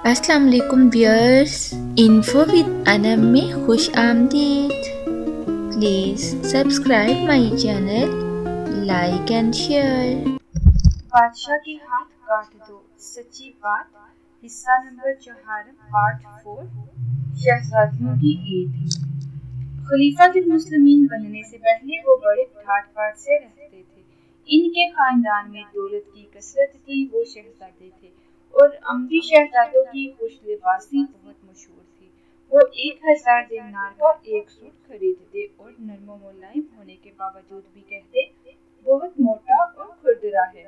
अस्सलाम वालेकुम viewers, info with Anam में खुश आमदीद। Please subscribe my channel, like and share. बादशाह के हाथ काट दो, सच्ची बात। हिस्सा नंबर 4 पार्ट 4 शहजादियों की ईद। खलीफातुल मुस्लिमीन बनने से पहले वो बड़े ठाट बाट से रहते थे। इनके खानदान में दौलत की कसरत थी। वो शहजादे थे और अमरी शहजादों की खुश लिबासी बहुत मशहूर थी। वो 1000 दिनार का एक सूट खरीदते और नरमो मुलायम होने के बावजूद भी कहते बहुत मोटा और खुरदरा है।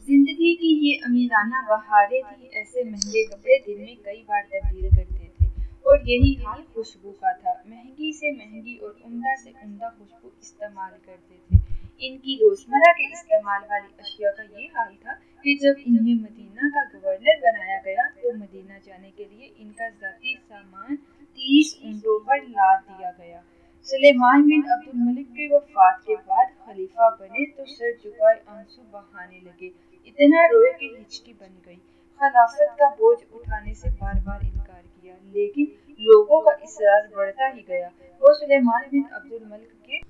जिंदगी की ये अमीराना बहारें थी। ऐसे महंगे कपड़े दिन में कई बार तब्दील करते थे और यही हाल खुशबू का था। महंगी से महंगी और उम्दा से उम्दा खुशबू इस्तेमाल करते थे। इनकी रोजमर्रा के इस्तेमाल वाली अशिया का ये हाल था कि जब इन्हें मदीना का गवर्नर बनाया गया तो मदीना जाने के लिए इनका ज़ाती सामान 30 ऊंटों पर लाद दिया गया। सुलेमान बिन अब्दुल मलिक के वफात के बाद खलीफा बने तो सर झुकाए आंसू बहाने लगे। इतना रोए कि हिचकी बन गई। खिलाफत का बोझ उठाने से बार बार इनकार किया, लेकिन लोगों का इसरार बढ़ता ही गया। वो सुलेमान बिन अब्दुल मलिक के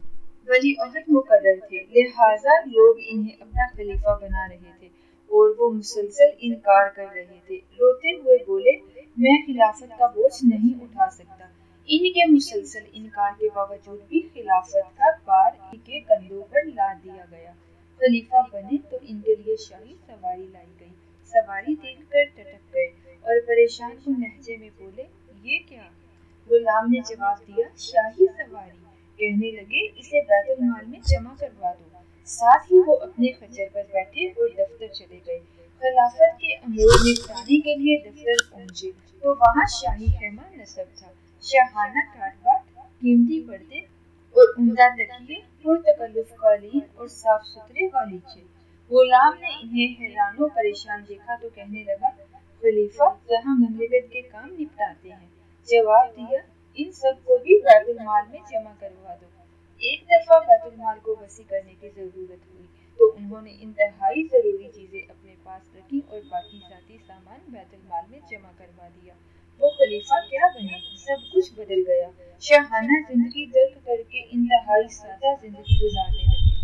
वली अहद मुकर्रर थे, लिहाजा लोग इन्हें अपना खलीफा बना रहे थे और वो मुसलसल इनकार कर रहे थे। रोते हुए बोले, मैं खिलाफत का बोझ नहीं उठा सकता। इनके मुसलसल इनकार के बावजूद भी खिलाफत का भार इनके कंधों पर लाद दिया गया। खलीफा बने तो इनके लिए शाही सवारी लाई गई। सवारी देखकर टटक गए और परेशान कुन लहजे में बोले, ये क्या? गुलाम ने जवाब दिया, शाही सवारी। कहने लगे, इसे बैतुल माल में जमा करवा दो। साथ ही वो अपने खच्चर पर बैठे और दफ्तर चले गए। खिलाफत के अमूर निपटाने के लिए दफ्तर पहुंचे तो वहाँ शाही खेमा नस्ब था। शाहाना ठाट-बाट, कीमती पर्दे और उम्दा तकिए, पुरतकल्लुफ कालीन और साफ सुथरे गालीचे। गुलाम ने इन्हें हैरानो परेशान देखा तो कहने लगा, खलीफा यहाँ ममलिकत के काम निपटाते हैं। जवाब दिया, इन सब को भी बैतुल माल में जमा करवा दो। एक दफा बैतुल माल को वसी करने की जरूरत हुई तो उन्होंने इंतहाई जरूरी चीजें अपने पास रखी और बाकी जाती सामान बैतुल माल में जमा करवा दिया। वो खलीफा क्या बने, सब कुछ बदल गया। शाहाना जिंदगी तर्क करके इंतहाई सादा जिंदगी गुजारने लगे।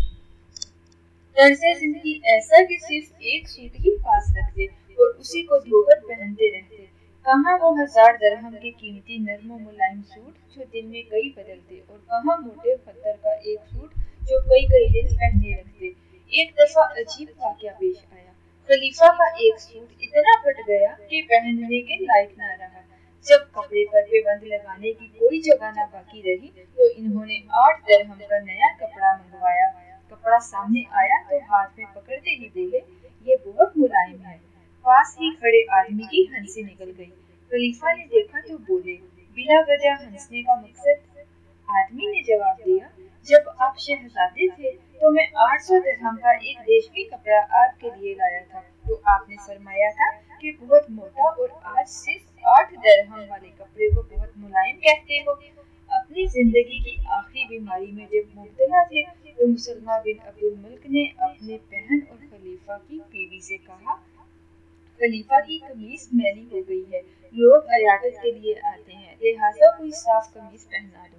तर्ज़े जिंदगी ऐसा कि सिर्फ एक सूट ही पास रखते और उसी को धोकर पहनते रहते। कहाँ वो 1000 दरहम के कीमती नरम मुलायम सूट जो दिन में कई बदलते और कहाँ मोटे खद्दर का एक सूट जो कई कई दिन पहने रखते। एक दफा अजीब वाक़या पेश आया। खलीफा का एक सूट इतना फट गया कि पहनने के लायक न रहा। जब कपड़े पर पेबंद लगाने की कोई जगह न बाकी रही तो इन्होंने 8 दरहम का नया कपड़ा मंगवाया। कपड़ा सामने आया तो हाथ में पकड़ते ही बोले, ये बहुत मुलायम है। पास ही खड़े आदमी की हंसी निकल गई। खलीफा ने देखा तो बोले, बिना वजह हंसने का मकसद? आदमी ने जवाब दिया, जब आप शहजादे थे तो मैं 800 दिरहम का एक रेशमी कपड़ा आपके लिए लाया था तो आपने फरमाया था कि बहुत मोटा, और आज सिर्फ 8 दिरहम वाले कपड़े को बहुत मुलायम कहते हो। अपनी जिंदगी की आखिरी बीमारी में जब मुब्तला थे तो मुसलमान बिन अब्दुल मलिक ने अपने बहन और खलीफा की बीवी से कहा, खलीफा की कमीज मैली हो गई है, लोग अयादत के लिए आते हैं, लिहाजा कोई साफ कमीज पहना दो।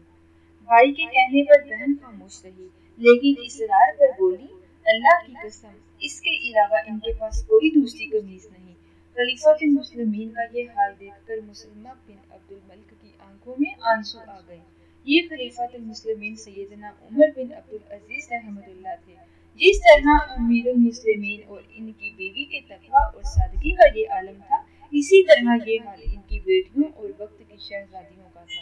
भाई के कहने पर बहन खामोश रही, लेकिन इसरार पर बोली, अल्लाह की कसम, इसके अलावा इनके पास कोई दूसरी कमीज नहीं। खलीफातुल मुस्लिमीन का ये हाल देखकर मुसलमान बिन अब्दुल मलिक की आंखों में आंसू आ गए। ये खलीफातुल मुस्लिमीन सैयदना उमर बिन अब्दुल अजीज रहमतुल्लाह थे। जिस तरह अमीरुल मुस्लिमीन और इनकी बीवी के तकवा और सादगी का ये आलम था, इसी तरह ये हाल इनकी बेटियों और वक्त की शहजादियों का था।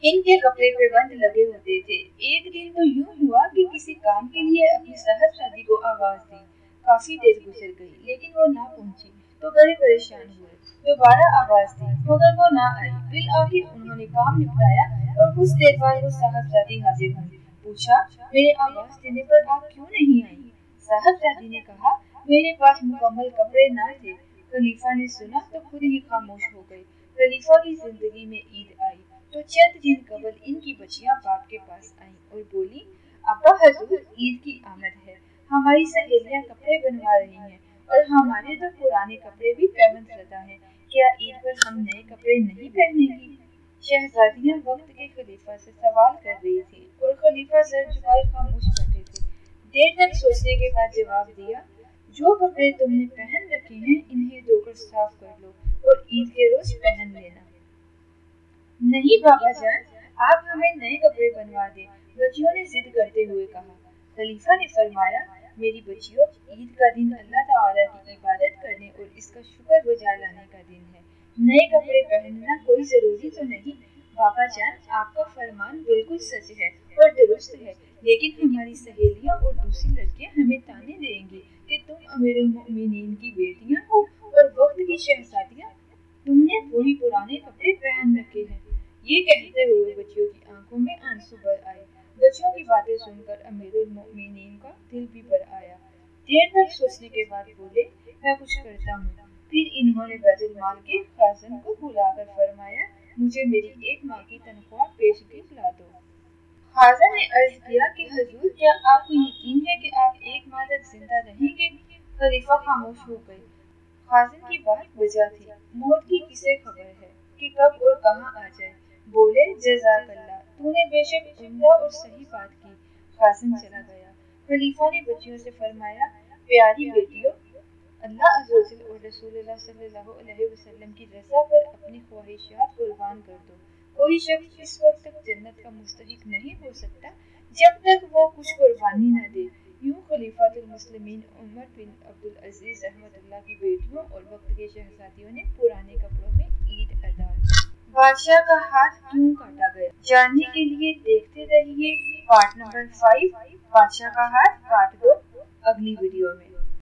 इनके कपड़े पे बंद लगे होते थे। एक दिन तो यूं हुआ कि किसी काम के लिए अपनी साहबजादी को आवाज दी। काफी देर गुजर गई लेकिन वो ना पहुंची तो बड़े परेशान हुए। दोबारा आवाज दी मगर वो ना आई। फिर आखिर उन्होंने काम निपटाया और कुछ देर बाद वो साहबजादी हाजिर हुई। पूछा, मेरे आवाज देने पर आप क्यों नहीं आई? साहबजादी ने कहा, मेरे पास मुकम्मल कपड़े ना थे। खलीफा ने सुना तो खुद ही खामोश हो गए। खलीफा की जिंदगी में ईद आई तो चंद दिन कबल इनकी बच्चियां बाप के पास आईं और बोली, अब्बा हजूर, ईद की आमद है, हमारी सहेलियां कपड़े बनवा रही हैं اور ہمارے تو پرانے کپڑے بھی پیوند رہتا ہے، کیا عید پر ہم نئے کپڑے نہیں پہنیں گی؟ شہزادیاں وقت کے خلیفہ سے سوال کر رہی تھی اور خلیفہ سر جھکائے خاموش بیٹھے تھے۔ دیر تک سوچنے کے بعد جواب دیا، جو کپڑے تم نے پہن رکھے ہیں انہیں دھو کر صاف کر لو اور عید کے روز پہن لینا۔ نہیں بابا جان، آپ ہمیں نئے کپڑے بنوا دیں، بچیوں نے ضد کرتے ہوئے کہا۔ خلیفہ نے فرمایا، میری بچیوں، عید کا دن اللہ تعالیٰ کی عبادت کرنے اور اس کا شکر بجا لانے کا دن ہے، نئے کپڑے پہننا کوئی ضروری تو نہیں۔ بابا جان، آپ کا فرمان بالکل سچ ہے اور درست ہے، لیکن ہماری سہیلیاں اور دوسری لڑکیاں ہمیں تانے دیں گی کہ تم امیر المومنین کی بیٹیاں ہو اور وقت کی شہزادیاں، تم نے وہی پرانے کپڑے پہن رکھے ہیں۔ یہ کہتے ہوئے بچیوں کی آنکھوں میں آنسو بھر آئے۔ بچوں کی باتیں سن کر امیر المومنین کا دل بھی بھر آیا۔ دیر تک سوچنے کے بعد بولے، میں کچھ کرتا ہوں۔ پھر انہوں نے بیت المال کے خازن کو بلا کر فرمایا، مجھے میری 1 ماہ کی تنخواہ پیشگی لا دو۔ خازن نے عرض کیا کہ حضور، کیا آپ کو یقین ہے کہ آپ 1 ماہ تک زندہ رہیں گے؟ خلیفہ خاموش ہو گئے۔ خازن کی بات وجہ تھی، موت کی کسے خبر ہے کہ کب اور کہاں آ جائے۔ بولے، جزاک اللہ، تو نے بے شک عمدہ اور صحیح بات کی۔ خازن چلا گیا۔ خلیفہ نے بچیوں سے فرمایا، پیاری بیٹیوں، اللہ عز و جل اور رسول اللہ صلی اللہ علیہ وسلم کی رضا پر اپنی خواہشات قربان کر دو۔ کوئی شخص اس وقت تک جنت کا مستحق نہیں ہو سکتا جب تک وہ کچھ قربانی نہ دے۔ یوں خلیفۃ المسلمین عمر بن عبدالعزیز رحمۃ اللہ کی بیٹیوں اور وقت کے شہزادیوں نے پرانے کپڑوں میں عید ادا کی۔ بادشاہ کا ہاتھ کیوں کاٹا گیا؟ جاننے کے لیے دیکھتے رہیے پارٹ نمبر 5، بادشاہ کا ہاتھ کاٹ دو، اگلی ویڈیو میں۔